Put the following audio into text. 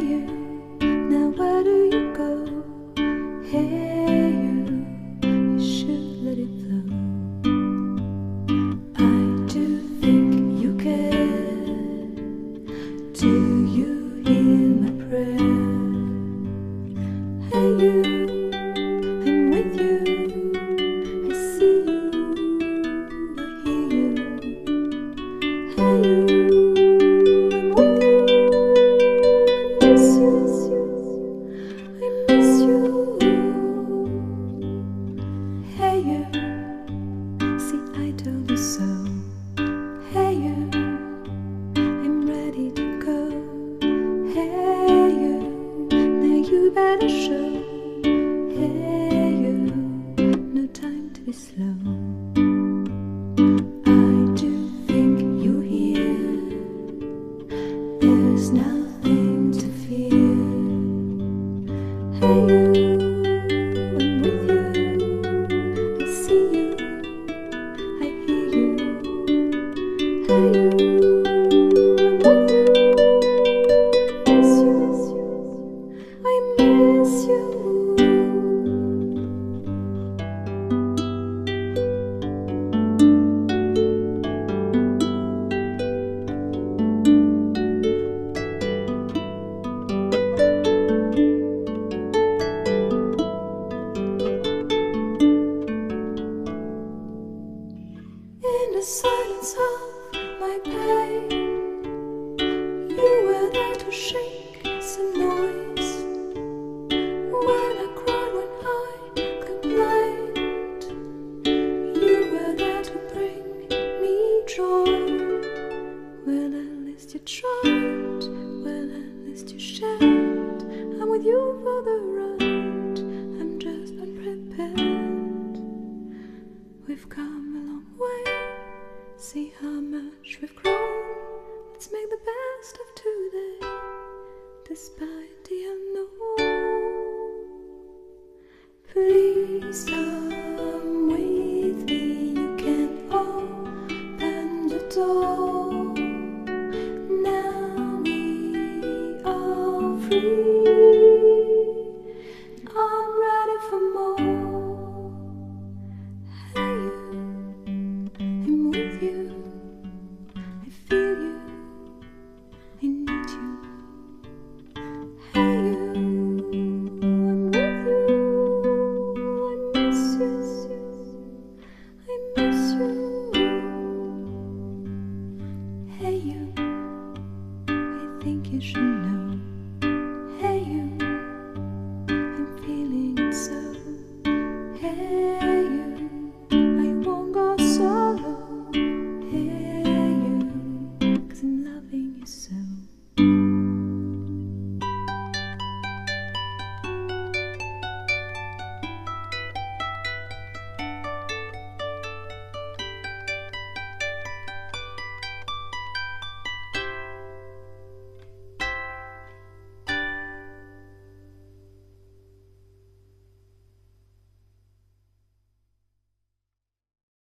you, now where do you go? Hey you should let it flow. I do think you care. Do you hear my prayer? Hey you, I'm with you. I see you, I hear you. Hey you, I'm with you. I miss you, I miss you. Hey you, see I told you so. Hey you, I'm ready to go. Hey you, now you better show. Hey you, no time to be slow. I do think you hear. There's nothing to fear. Hey you, I'm with you. I see you, I hear you. Hey you, I'm with you. I miss you. In the silence of my pain, you were there to shake some noise. When I cried, when I complained, you were there to bring me joy. Well, at least you tried, well, at least you shared. I'm with you for the ride, I'm just unprepared. We've come a long way, see how much we've grown. Let's make the best of today, despite the unknown. Please come with me, you can open the door. Now we are free.